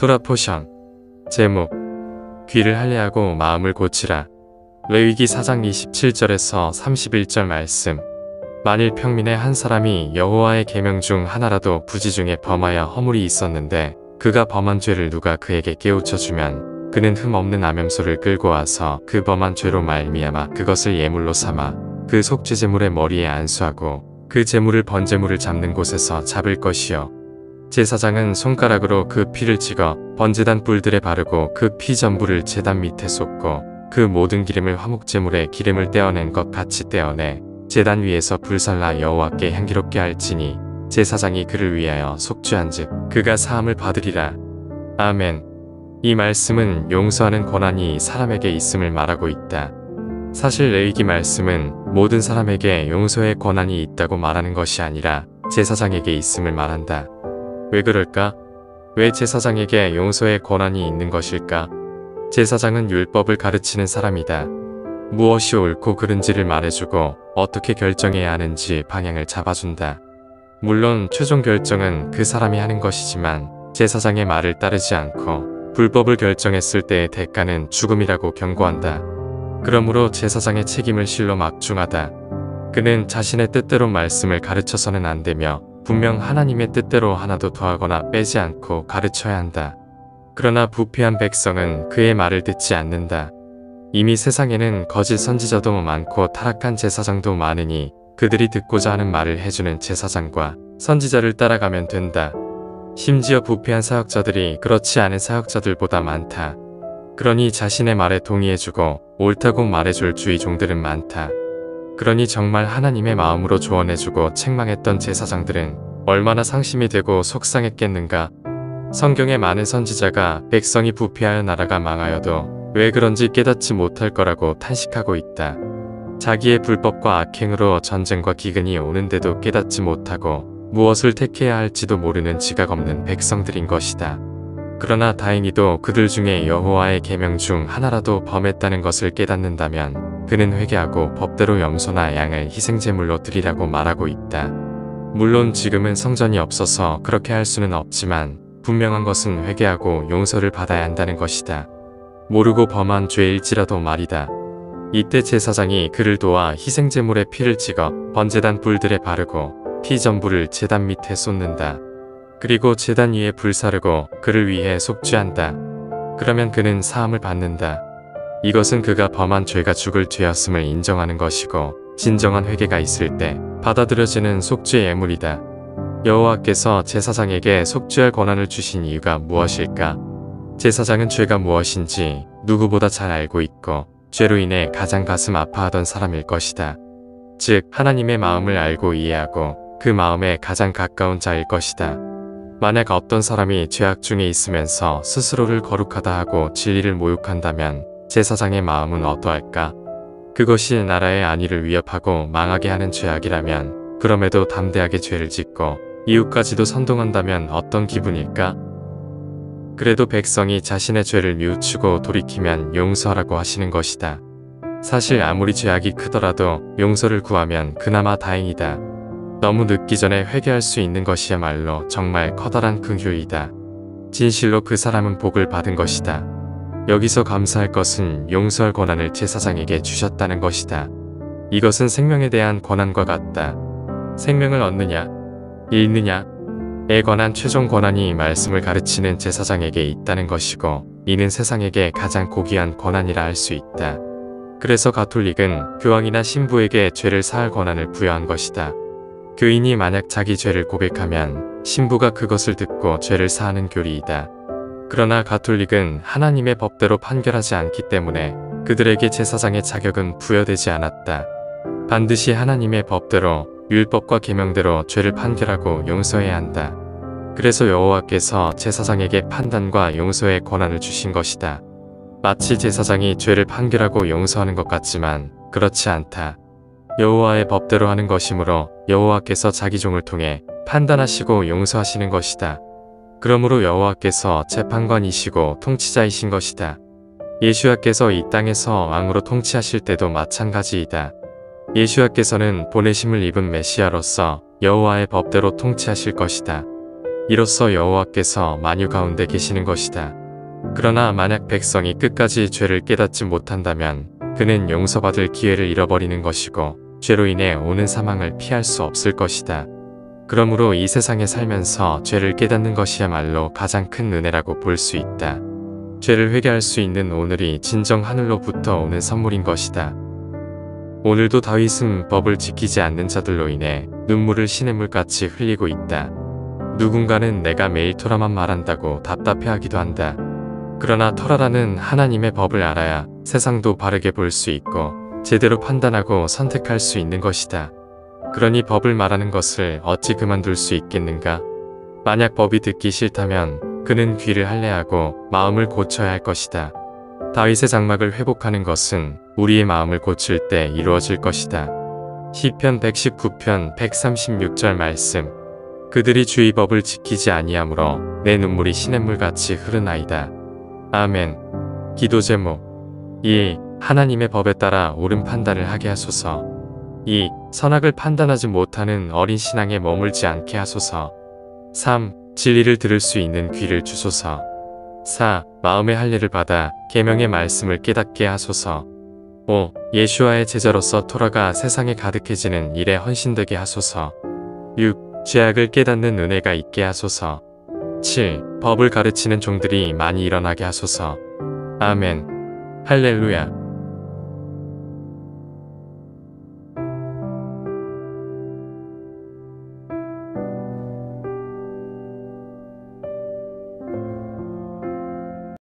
토라 포션 제목 귀를 할례하고 마음을 고치라. 레위기 4장 27절에서 31절 말씀. 만일 평민의 한 사람이 여호와의 계명 중 하나라도 부지 중에 범하여 허물이 있었는데 그가 범한 죄를 누가 그에게 깨우쳐 주면 그는 흠없는 암염소를 끌고 와서 그 범한 죄로 말미암아 그것을 예물로 삼아 그 속죄 제물의 머리에 안수하고 그 제물을 번제물을 잡는 곳에서 잡을 것이요 제사장은 손가락으로 그 피를 찍어 번제단 뿔들에 바르고 그 피 전부를 제단 밑에 쏟고 그 모든 기름을 화목제물에 기름을 떼어낸 것 같이 떼어내 제단 위에서 불살라 여호와께 향기롭게 할지니 제사장이 그를 위하여 속죄한즉 그가 사함을 받으리라. 아멘. 이 말씀은 용서하는 권한이 사람에게 있음을 말하고 있다. 사실 레위기 말씀은 모든 사람에게 용서의 권한이 있다고 말하는 것이 아니라 제사장에게 있음을 말한다. 왜 그럴까? 왜 제사장에게 용서의 권한이 있는 것일까? 제사장은 율법을 가르치는 사람이다. 무엇이 옳고 그른지를 말해주고 어떻게 결정해야 하는지 방향을 잡아준다. 물론 최종 결정은 그 사람이 하는 것이지만 제사장의 말을 따르지 않고 불법을 결정했을 때의 대가는 죽음이라고 경고한다. 그러므로 제사장의 책임을 실로 막중하다. 그는 자신의 뜻대로 말씀을 가르쳐서는 안 되며 분명 하나님의 뜻대로 하나도 더하거나 빼지 않고 가르쳐야 한다. 그러나 부패한 백성은 그의 말을 듣지 않는다. 이미 세상에는 거짓 선지자도 많고 타락한 제사장도 많으니 그들이 듣고자 하는 말을 해주는 제사장과 선지자를 따라가면 된다. 심지어 부패한 사역자들이 그렇지 않은 사역자들보다 많다. 그러니 자신의 말에 동의해주고 옳다고 말해줄 주의 종들은 많다. 그러니 정말 하나님의 마음으로 조언해주고 책망했던 제사장들은 얼마나 상심이 되고 속상했겠는가. 성경의 많은 선지자가 백성이 부패하여 나라가 망하여도 왜 그런지 깨닫지 못할 거라고 탄식하고 있다. 자기의 불법과 악행으로 전쟁과 기근이 오는데도 깨닫지 못하고 무엇을 택해야 할지도 모르는 지각 없는 백성들인 것이다. 그러나 다행히도 그들 중에 여호와의 계명 중 하나라도 범했다는 것을 깨닫는다면 그는 회개하고 법대로 염소나 양을 희생제물로 드리라고 말하고 있다. 물론 지금은 성전이 없어서 그렇게 할 수는 없지만 분명한 것은 회개하고 용서를 받아야 한다는 것이다. 모르고 범한 죄일지라도 말이다. 이때 제사장이 그를 도와 희생제물의 피를 찍어 번제단 뿔들에 바르고 피 전부를 제단 밑에 쏟는다. 그리고 제단 위에 불사르고 그를 위해 속죄한다. 그러면 그는 사함을 받는다. 이것은 그가 범한 죄가 죽을 죄였음을 인정하는 것이고 진정한 회개가 있을 때 받아들여지는 속죄 예물이다. 여호와께서 제사장에게 속죄할 권한을 주신 이유가 무엇일까? 제사장은 죄가 무엇인지 누구보다 잘 알고 있고 죄로 인해 가장 가슴 아파하던 사람일 것이다. 즉 하나님의 마음을 알고 이해하고 그 마음에 가장 가까운 자일 것이다. 만약 어떤 사람이 죄악 중에 있으면서 스스로를 거룩하다 하고 진리를 모욕한다면 제사장의 마음은 어떠할까? 그것이 나라의 안위를 위협하고 망하게 하는 죄악이라면 그럼에도 담대하게 죄를 짓고 이웃까지도 선동한다면 어떤 기분일까? 그래도 백성이 자신의 죄를 뉘우치고 돌이키면 용서하라고 하시는 것이다. 사실 아무리 죄악이 크더라도 용서를 구하면 그나마 다행이다. 너무 늦기 전에 회개할 수 있는 것이야말로 정말 커다란 긍휼이다. 진실로 그 사람은 복을 받은 것이다. 여기서 감사할 것은 용서할 권한을 제사장에게 주셨다는 것이다. 이것은 생명에 대한 권한과 같다. 생명을 얻느냐, 잃느냐, 에 관한 최종 권한이 말씀을 가르치는 제사장에게 있다는 것이고 이는 세상에게 가장 고귀한 권한이라 할 수 있다. 그래서 가톨릭은 교황이나 신부에게 죄를 사할 권한을 부여한 것이다. 교인이 만약 자기 죄를 고백하면 신부가 그것을 듣고 죄를 사하는 교리이다. 그러나 가톨릭은 하나님의 법대로 판결하지 않기 때문에 그들에게 제사장의 자격은 부여되지 않았다. 반드시 하나님의 법대로 율법과 계명대로 죄를 판결하고 용서해야 한다. 그래서 여호와께서 제사장에게 판단과 용서의 권한을 주신 것이다. 마치 제사장이 죄를 판결하고 용서하는 것 같지만 그렇지 않다. 여호와의 법대로 하는 것이므로 여호와께서 자기 종을 통해 판단하시고 용서하시는 것이다. 그러므로 여호와께서 재판관이시고 통치자이신 것이다. 예수야께서 이 땅에서 왕으로 통치하실 때도 마찬가지이다. 예수야께서는 보내심을 입은 메시아로서 여호와의 법대로 통치하실 것이다. 이로써 여호와께서 만유 가운데 계시는 것이다. 그러나 만약 백성이 끝까지 죄를 깨닫지 못한다면 그는 용서받을 기회를 잃어버리는 것이고 죄로 인해 오는 사망을 피할 수 없을 것이다. 그러므로 이 세상에 살면서 죄를 깨닫는 것이야말로 가장 큰 은혜라고 볼 수 있다. 죄를 회개할 수 있는 오늘이 진정 하늘로부터 오는 선물인 것이다. 오늘도 다윗은 법을 지키지 않는 자들로 인해 눈물을 시냇물같이 흘리고 있다. 누군가는 내가 매일 토라만 말한다고 답답해하기도 한다. 그러나 토라라는 하나님의 법을 알아야 세상도 바르게 볼 수 있고 제대로 판단하고 선택할 수 있는 것이다. 그러니 법을 말하는 것을 어찌 그만둘 수 있겠는가? 만약 법이 듣기 싫다면 그는 귀를 할례하고 마음을 고쳐야 할 것이다. 다윗의 장막을 회복하는 것은 우리의 마음을 고칠 때 이루어질 것이다. 시편 119편 136절 말씀. 그들이 주의 법을 지키지 아니하므로 내 눈물이 시냇물같이 흐르나이다. 아멘. 기도 제목 1. 하나님의 법에 따라 옳은 판단을 하게 하소서. 2. 선악을 판단하지 못하는 어린 신앙에 머물지 않게 하소서. 3. 진리를 들을 수 있는 귀를 주소서. 4. 마음의 할례를 받아 계명의 말씀을 깨닫게 하소서. 5. 예수와의 제자로서 토라가 세상에 가득해지는 일에 헌신되게 하소서. 6. 죄악을 깨닫는 은혜가 있게 하소서. 7. 법을 가르치는 종들이 많이 일어나게 하소서. 아멘. 할렐루야.